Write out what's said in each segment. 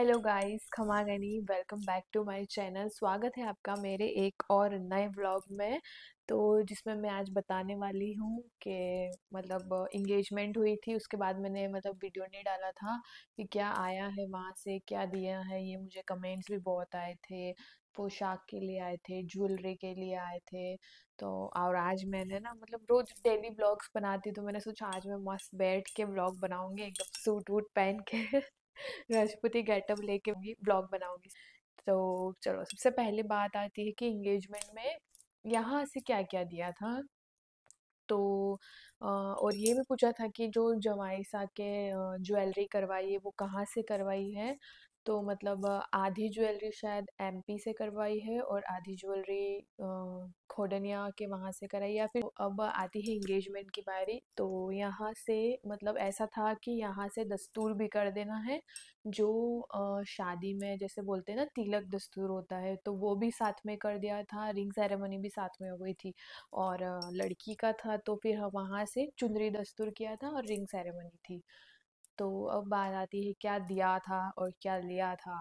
Hello guys, खमा गनी welcome back to my channel. स्वागत है आपका मेरे एक और नए व्लॉग में। तो जिसमें मैं आज बताने वाली हूँ कि इंगेजमेंट हुई थी, उसके बाद मैंने वीडियो नहीं डाला था कि क्या आया है वहाँ से, क्या दिया है। ये मुझे कमेंट्स भी बहुत आए थे, पोशाक के लिए आए थे, ज्वेलरी के लिए आए थे। तो और आज मैंने ना रोज डेली व्लॉग्स बनाती, तो मैंने सोचा आज मैं मस्त बैठ के व्लॉग बनाऊंगी, एकदम सूट वूट पहन के राजपूती गेटअप लेके ब्लॉग बनाऊंगी। तो चलो, सबसे पहले बात आती है कि एंगेजमेंट में यहाँ से क्या क्या दिया था। तो और ये भी पूछा था कि जो जमाई सा के ज्वेलरी करवाई है वो कहाँ से करवाई है। तो आधी ज्वेलरी शायद एमपी से करवाई है और आधी ज्वेलरी खोडनिया के वहाँ से कराई। या फिर अब आती है एंगेजमेंट की बारी, तो यहाँ से ऐसा था कि यहाँ से दस्तूर भी कर देना है। जो शादी में जैसे बोलते हैं ना, तिलक दस्तूर होता है, तो वो भी साथ में कर दिया था, रिंग सेरेमनी भी साथ में हो गई थी। और लड़की का था तो फिर हम वहाँ से चुनरी दस्तूर किया था और रिंग सेरेमनी थी। तो अब बात आती है क्या दिया था और क्या लिया था।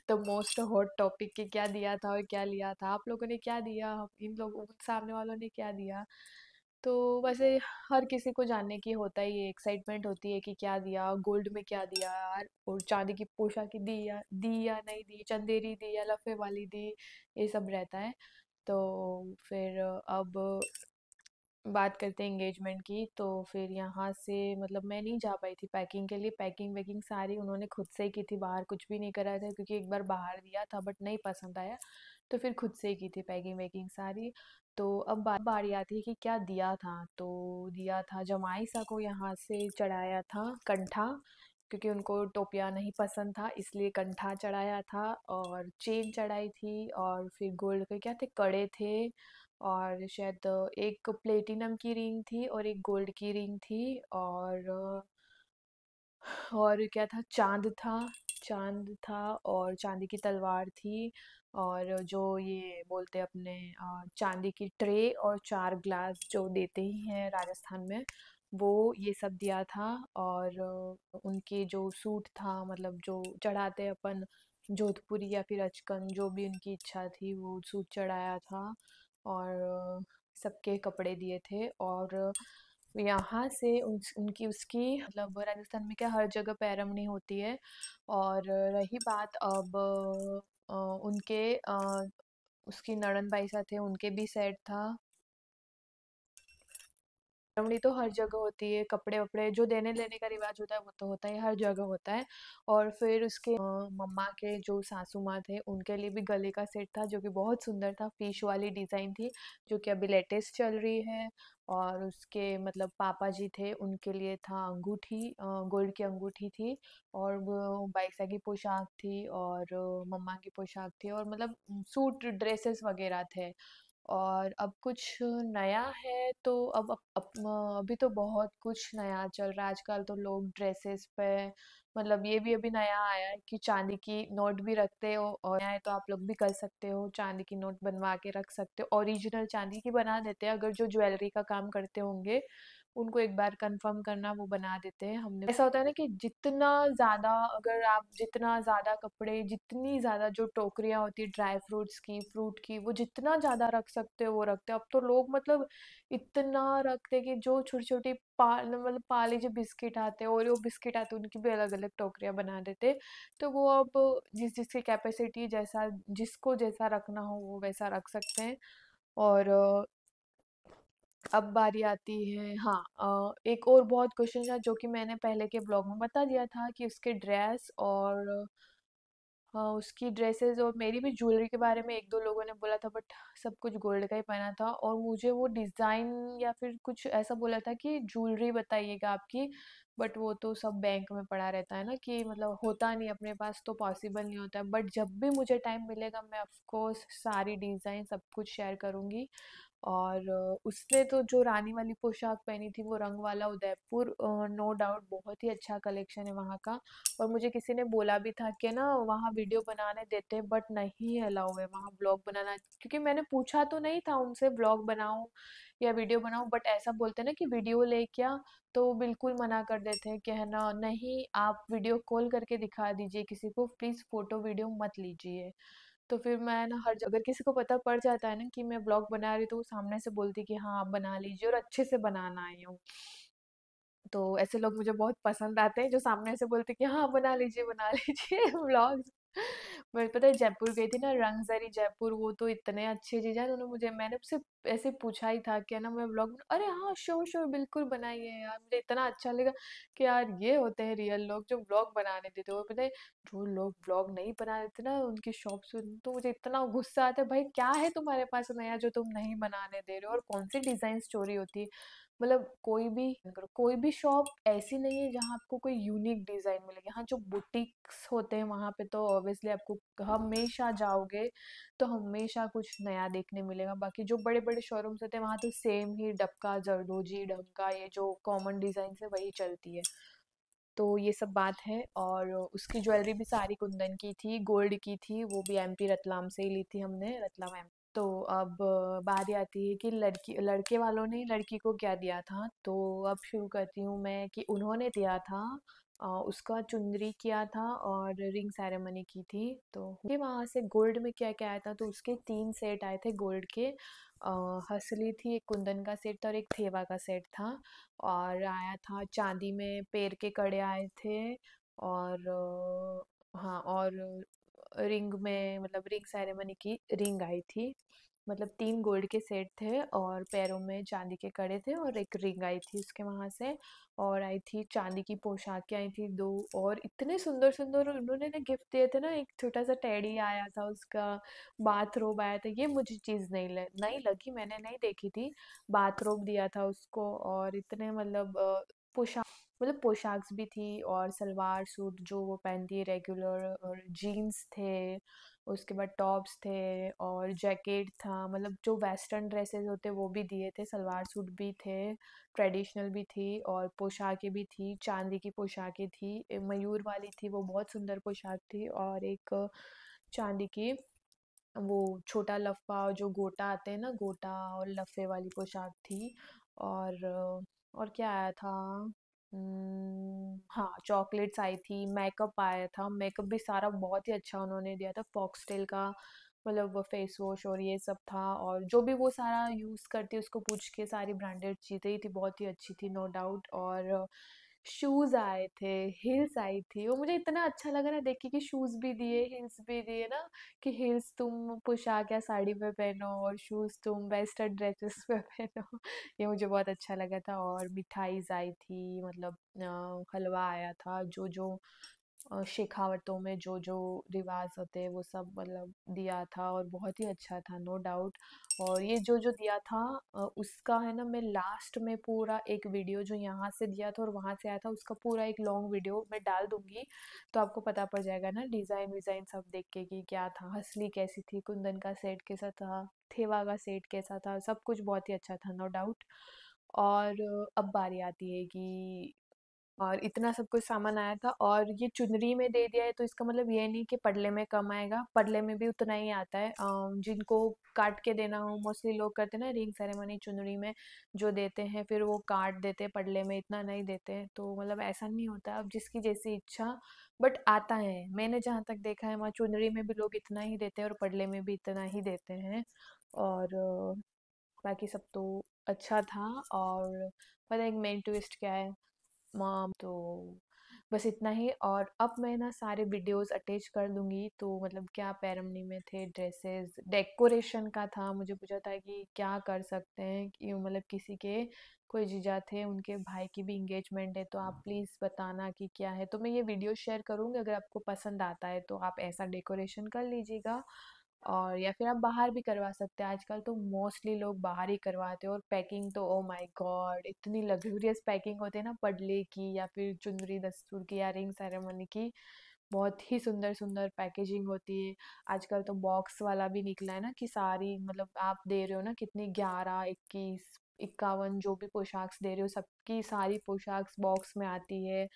तो मोस्ट हॉट टॉपिक के क्या दिया था और क्या लिया था, आप लोगों ने क्या दिया, इन लोगों सामने वालों ने क्या दिया। तो वैसे हर किसी को जानने की होता ही है, एक्साइटमेंट होती है कि क्या दिया, गोल्ड में क्या दिया यार, और चांदी की पोशाक दी या नहीं दी, चंदेरी दी या लफे वाली दी, ये सब रहता है। तो फिर अब बात करते हैं एंगेजमेंट की। तो फिर यहाँ से मैं नहीं जा पाई थी पैकिंग के लिए। पैकिंग वैकिंग सारी उन्होंने खुद से ही की थी, बाहर कुछ भी नहीं कराया था, क्योंकि एक बार बाहर दिया था बट नहीं पसंद आया। तो फिर खुद से ही की थी पैकिंग वैकिंग सारी। तो अब बारी आती है कि क्या दिया था। तो दिया था जमाई सा को, यहाँ से चढ़ाया था कंठा, क्योंकि उनको टोपिया नहीं पसंद था, इसलिए कंठा चढ़ाया था। और चेन चढ़ाई थी, और फिर गोल्ड के क्या थे, कड़े थे, और शायद एक प्लेटिनम की रिंग थी और एक गोल्ड की रिंग थी। और क्या था, चांद था और चांदी की तलवार थी। और जो ये बोलते हैं अपने चांदी की ट्रे और 4 ग्लास जो देते ही हैं राजस्थान में, वो ये सब दिया था। और उनके जो सूट था, जो चढ़ाते हैं अपन, जोधपुरी या फिर अचकन, जो भी उनकी इच्छा थी वो सूट चढ़ाया था। और सबके कपड़े दिए थे। और यहाँ से उनकी उसकी राजस्थान में क्या हर जगह पैरमनी होती है। और रही बात अब उनके उसकी नड़न भाई साहब थे, उनके भी सेट था। रमणी तो हर जगह होती है, कपड़े वपड़े जो देने लेने का रिवाज होता है वो तो होता है, हर जगह होता है। और फिर उसके मम्मा के जो सासू माँ थे, उनके लिए भी गले का सेट था, जो कि बहुत सुंदर था, फिश वाली डिज़ाइन थी, जो कि अभी लेटेस्ट चल रही है। और उसके पापा जी थे, उनके लिए था अंगूठी, गोल्ड की अंगूठी थी। और वो बाईसा की पोशाक थी, और मम्मा की पोशाक थी, और सूट ड्रेसेस वगैरह थे। और अब कुछ नया है तो अभी तो बहुत कुछ नया चल रहा है आजकल, तो लोग ड्रेसेस पे ये भी अभी नया आया है कि चांदी की नोट भी रखते हो, और नया है तो आप लोग भी कर सकते हो, चांदी की नोट बनवा के रख सकते हो, ओरिजिनल चांदी की बना देते हैं। अगर जो ज्वेलरी का काम करते होंगे उनको एक बार कंफर्म करना, वो बना देते हैं। हमने ऐसा होता है ना कि जितना ज़्यादा, अगर आप जितना ज़्यादा कपड़े, जितनी ज़्यादा जो टोकरियाँ होती है ड्राई फ्रूट्स की, फ्रूट की, वो जितना ज़्यादा रख सकते हो वो रखते हो। अब तो लोग इतना रखते हैं कि जो छोटी छोटी पाले जो बिस्किट आते हैं, ओरियो बिस्किट आते हैं, उनकी भी अलग अलग टोकरियाँ बना देते हैं। तो वो अब जिस जिसकी कैपेसिटी, जैसा जिसको जैसा रखना हो वो वैसा रख सकते हैं। और अब बारी आती है, हाँ, एक और बहुत क्वेश्चन था जो कि मैंने पहले के ब्लॉग में बता दिया था कि उसके ड्रेस और हाँ, उसकी ड्रेसेस और मेरी भी ज्वेलरी के बारे में एक दो लोगों ने बोला था, बट सब कुछ गोल्ड का ही पहना था। और मुझे वो डिज़ाइन या फिर कुछ ऐसा बोला था कि ज्वेलरी बताइएगा आपकी, बट वो तो सब बैंक में पड़ा रहता है ना, कि होता नहीं अपने पास, तो पॉसिबल नहीं होता है। बट जब भी मुझे टाइम मिलेगा मैं ऑफ कोर्स सारी डिज़ाइन सब कुछ शेयर करूँगी। और उसने तो जो रानी वाली पोशाक पहनी थी वो रंग वाला उदयपुर, नो डाउट बहुत ही अच्छा कलेक्शन है वहाँ का। और मुझे किसी ने बोला भी था कि ना वहाँ वीडियो बनाने देते हैं बट नहीं अलाउ है वहाँ ब्लॉग बनाना, क्योंकि मैंने पूछा तो नहीं था उनसे ब्लॉग बनाऊं या वीडियो बनाऊं, बट ऐसा बोलते हैं ना कि वीडियो ले क्या, तो वो बिल्कुल मना कर देते हैं कि है ना नहीं आप वीडियो कॉल करके दिखा दीजिए किसी को, प्लीज़ फोटो वीडियो मत लीजिए। तो फिर मैं ना हर जगह, अगर किसी को पता पड़ जाता है ना कि मैं ब्लॉग बना रही हूँ तो वो सामने से बोलती कि हाँ आप बना लीजिए और अच्छे से बनाना आई हूँ। तो ऐसे लोग मुझे बहुत पसंद आते हैं जो सामने से बोलते हैं कि हाँ बना लीजिए व्लॉग्स। मैं पता है जयपुर गई थी ना, रंगजरी जयपुर, वो तो इतने अच्छे चीज़ है उन्होंने मुझे, मैंने उससे ऐसे पूछा ही था कि ना मैं व्लॉग, अरे हाँ श्योर श्योर बिल्कुल बनाइए यार, मुझे इतना अच्छा लगा कि यार ये होते हैं रियल लोग जो व्लॉग बनाने देते हो। पता है जो लोग व्लॉग नहीं बना देते ना उनकी शॉप से, तो मुझे इतना गुस्सा आता है, भाई क्या है तुम्हारे पास नया जो तुम नहीं बनाने दे रहे हो, और कौन सी डिजाइन स्टोरी होती है। मतलब कोई भी शॉप ऐसी नहीं है जहाँ आपको कोई यूनिक डिजाइन मिलेगी। हाँ जो बुटीक्स होते हैं वहां पे तो ऑब्वियसली आपको हमेशा जाओगे तो हमेशा कुछ नया देखने मिलेगा, बाकी जो बड़े बड़े शोरूम्स होते हैं वहां तो सेम ही डबका जरदोजी ढंका ये जो कॉमन डिजाइन है वही चलती है। तो ये सब बात है। और उसकी ज्वेलरी भी सारी कुंदन की थी, गोल्ड की थी, वो भी एमपी रतलाम से ही ली थी हमने, रतलाम एम। तो अब बारी आती है कि लड़की लड़के वालों ने लड़की को क्या दिया था, तो अब शुरू करती हूँ मैं कि उन्होंने दिया था उसका चुंदरी किया था और रिंग सेरेमनी की थी। तो वहां से गोल्ड में क्या क्या आया था, तो उसके 3 सेट आए थे गोल्ड के। हसली थी, एक कुंदन का सेट था और एक थेवा का सेट था। और आया था चांदी में पैर के कड़े आए थे। और हाँ, और रिंग में मतलब रिंग सेरेमनी की रिंग आई थी। मतलब 3 गोल्ड के सेट थे और पैरों में चांदी के कड़े थे और एक रिंग आई थी उसके वहां से। और आई थी चांदी की पोशाकें आई थी 2, और इतने सुंदर सुंदर उन्होंने ना गिफ्ट दिए थे ना, एक छोटा सा टेडी आया था उसका, बाथरोब आया था, ये मुझे चीज नहीं लगी, मैंने नहीं देखी थी। बाथरोब दिया था उसको, और इतने मतलब पोशाक, मतलब पोशाक्स भी थी और सलवार सूट जो वो पहनती है रेगुलर, और जीन्स थे, उसके बाद टॉप्स थे और जैकेट था, मतलब जो वेस्टर्न ड्रेसेस होते वो भी दिए थे, सलवार सूट भी थे, ट्रेडिशनल भी थी और पोशाकें भी थी, चांदी की पोशाकें थी, मयूर वाली थी वो बहुत सुंदर पोशाक थी, और एक चांदी की वो छोटा लफा जो गोटा आते हैं ना, गोटा और लफे वाली पोशाक थी। और क्या आया था, हाँ चॉकलेट्स आई थी, मेकअप आया था, मेकअप भी सारा बहुत ही अच्छा उन्होंने दिया था, फॉक्सटेल का मतलब वो फेस वॉश और ये सब था, और जो भी वो सारा यूज़ करती है उसको पूछ के सारी ब्रांडेड चीज़ें ही थी, बहुत ही अच्छी थी नो डाउट। और शूज आए थे, हिल्स आई थी, वो मुझे इतना अच्छा लगा ना देख के कि शूज भी दिए हिल्स भी दिए ना, कि हिल्स तुम पोशाक या साड़ी पे पहनो और शूज तुम वेस्टर्न ड्रेसेस पे पहनो। ये मुझे बहुत अच्छा लगा था। और मिठाईज आई थी, मतलब हलवा आया था, जो जो शेखावतों में जो जो रिवाज होते हैं वो सब मतलब दिया था, और बहुत ही अच्छा था नो डाउट। और ये जो जो दिया था उसका है ना, मैं लास्ट में पूरा एक वीडियो जो यहाँ से दिया था और वहाँ से आया था उसका पूरा एक लॉन्ग वीडियो मैं डाल दूंगी, तो आपको पता पड़ जाएगा ना डिज़ाइन विज़ाइन सब देख के कि क्या था, हंसली कैसी थी, कुंदन का सेट कैसा था, थेवा का सेट कैसा था, सब कुछ बहुत ही अच्छा था नो डाउट। और अब बारी आती है कि, और इतना सब कुछ सामान आया था और ये चुनरी में दे दिया है, तो इसका मतलब ये नहीं कि पडले में कम आएगा, पडले में भी उतना ही आता है। जिनको काट के देना हो, मोस्टली लोग करते हैं ना रिंग सेरेमनी चुनरी में जो देते हैं फिर वो काट देते हैं, पडले में इतना नहीं देते हैं, तो मतलब ऐसा नहीं होता, अब जिसकी जैसी इच्छा, बट आता है, मैंने जहाँ तक देखा है वहाँ चुनरी में भी लोग इतना ही देते हैं और पडले में भी इतना ही देते हैं। और बाकी सब तो अच्छा था। और पता है एक मेन ट्विस्ट क्या है, तो बस इतना ही। और अब मैं ना सारे वीडियोस अटैच कर दूंगी, तो मतलब क्या पैरमनी में थे, ड्रेसेस, डेकोरेशन का था, मुझे पूछा था कि क्या कर सकते हैं कि मतलब किसी के कोई जीजा थे उनके भाई की भी इंगेजमेंट है, तो आप प्लीज़ बताना कि क्या है, तो मैं ये वीडियो शेयर करूँगी, अगर आपको पसंद आता है तो आप ऐसा डेकोरेशन कर लीजिएगा। और या फिर आप बाहर भी करवा सकते हैं, आजकल तो मोस्टली लोग बाहर ही करवाते हैं, और पैकिंग तो ओ माय गॉड इतनी लग्जूरियस पैकिंग होती है ना पडले की या फिर चुंदरी दस्तूर की या रिंग सेरेमनी की, बहुत ही सुंदर सुंदर पैकेजिंग होती है। आजकल तो बॉक्स वाला भी निकला है ना, कि सारी मतलब आप दे रहे हो ना कितनी 11, 21, 51 जो भी पोशाक दे रहे हो, सबकी सारी पोशाक बॉक्स में आती है।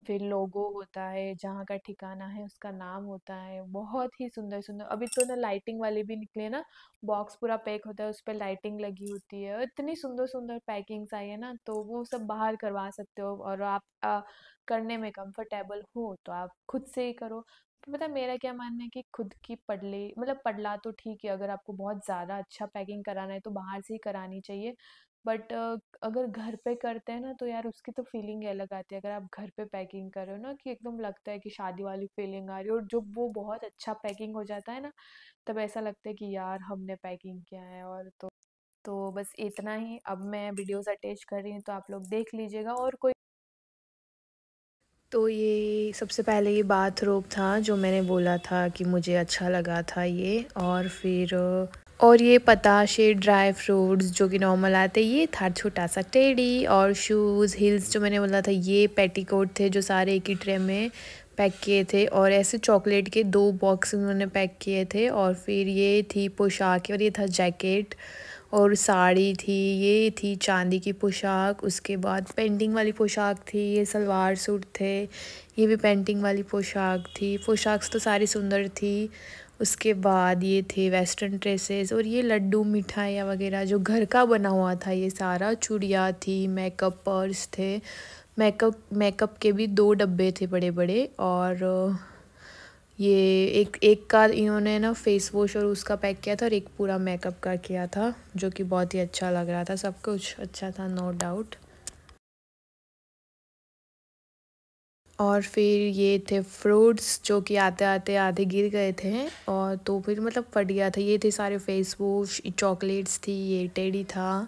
फिर लोगो होता है, जहाँ का ठिकाना है उसका नाम होता है। बहुत ही सुंदर सुंदर अभी तो ना लाइटिंग वाले भी निकले ना, बॉक्स पूरा पैक होता है, उस पर लाइटिंग लगी होती है। और इतनी सुंदर सुंदर पैकिंग्स आई है ना, तो वो सब बाहर करवा सकते हो। और आप करने में कंफर्टेबल हो तो आप खुद से ही करो। तो पता है मेरा क्या मानना है कि खुद की पडले मतलब पडला तो ठीक है, अगर आपको बहुत ज़्यादा अच्छा पैकिंग कराना है तो बाहर से ही करानी चाहिए। बट अगर घर पे करते हैं ना तो यार उसकी तो फीलिंग ही अलग आती है। अगर आप घर पे पैकिंग कर रहे हो ना, कि एकदम लगता है कि शादी वाली फीलिंग आ रही है। और जब वो बहुत अच्छा पैकिंग हो जाता है ना, तब ऐसा लगता है कि यार हमने पैकिंग किया है। और तो बस इतना ही। अब मैं वीडियोस अटैच कर रही हूँ तो आप लोग देख लीजिएगा। और कोई तो ये सबसे पहले ये बाथरोब था जो मैंने बोला था कि मुझे अच्छा लगा था ये। और फिर और ये पताशे ड्राई फ्रूट्स जो कि नॉर्मल आते, ये था छोटा सा टेडी। और शूज़ हील्स जो मैंने बोला था, ये पेटीकोट थे जो सारे एक ही ट्रे में पैक किए थे। और ऐसे चॉकलेट के 2 बॉक्स उन्होंने पैक किए थे। और फिर ये थी पोशाक, और ये था जैकेट और साड़ी थी। ये थी चांदी की पोशाक। उसके बाद पेंटिंग वाली पोशाक थी, ये सलवार सूट थे। ये भी पेंटिंग वाली पोशाक थी। पोशाक तो सारी सुंदर थी। उसके बाद ये थे वेस्टर्न ड्रेसेस। और ये लड्डू मिठाइयाँ वगैरह जो घर का बना हुआ था, ये सारा चूड़ियाँ थी, मेकअप पर्स थे। मेकअप मेकअप के भी 2 डब्बे थे बड़े बड़े। और ये एक एक का इन्होंने ना फेस वॉश और उसका पैक किया था, और एक पूरा मेकअप का किया था, जो कि बहुत ही अच्छा लग रहा था। सब कुछ अच्छा था, नो डाउट। और फिर ये थे फ्रूट्स जो कि आते आते आधे गिर गए थे, और तो फिर मतलब फट गया था। ये थे सारे फेस वॉश, चॉकलेट्स थी, ये टेडी था।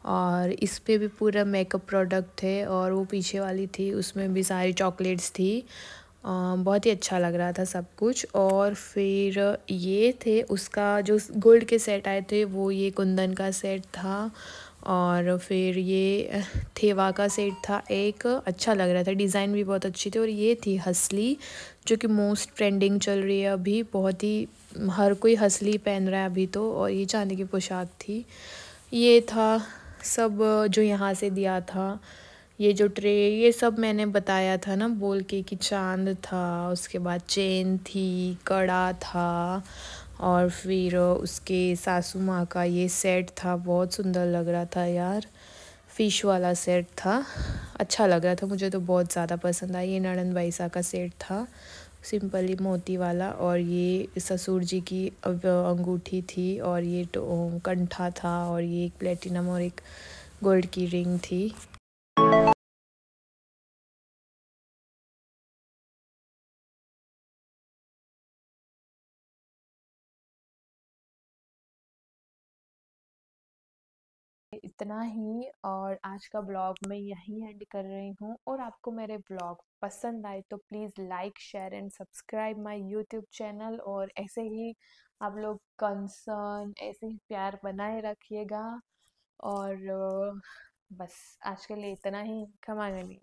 और इस पे भी पूरा मेकअप प्रोडक्ट थे। और वो पीछे वाली थी, उसमें भी सारी चॉकलेट्स थी। बहुत ही अच्छा लग रहा था सब कुछ। और फिर ये थे उसका जो गोल्ड के सेट आए थे, वो ये कुंदन का सेट था। और फिर ये थेवा का सेट था एक, अच्छा लग रहा था, डिज़ाइन भी बहुत अच्छी थी। और ये थी हसली जो कि मोस्ट ट्रेंडिंग चल रही है अभी, बहुत ही हर कोई हसली पहन रहा है अभी तो। और ये चांदी की पोशाक थी। ये था सब जो यहाँ से दिया था। ये जो ट्रे, ये सब मैंने बताया था ना बोल के कि चांद था, उसके बाद चेन थी, कड़ा था। और फिर उसके सासू माँ का ये सेट था, बहुत सुंदर लग रहा था यार। फ़िश वाला सेट था, अच्छा लग रहा था, मुझे तो बहुत ज़्यादा पसंद आया। ये नड़न बाईसा का सेट था, सिंपली मोती वाला। और ये ससुर जी की अंगूठी थी। और ये तो कंठा था। और ये एक प्लेटिनम और एक गोल्ड की रिंग थी। इतना ही। और आज का ब्लॉग मैं यहीं एंड कर रही हूँ। और आपको मेरे ब्लॉग पसंद आए तो please like share and subscribe my YouTube channel. और ऐसे ही आप लोग कंसर्न, ऐसे ही प्यार बनाए रखिएगा। और बस आज के लिए इतना ही। खमा गनी।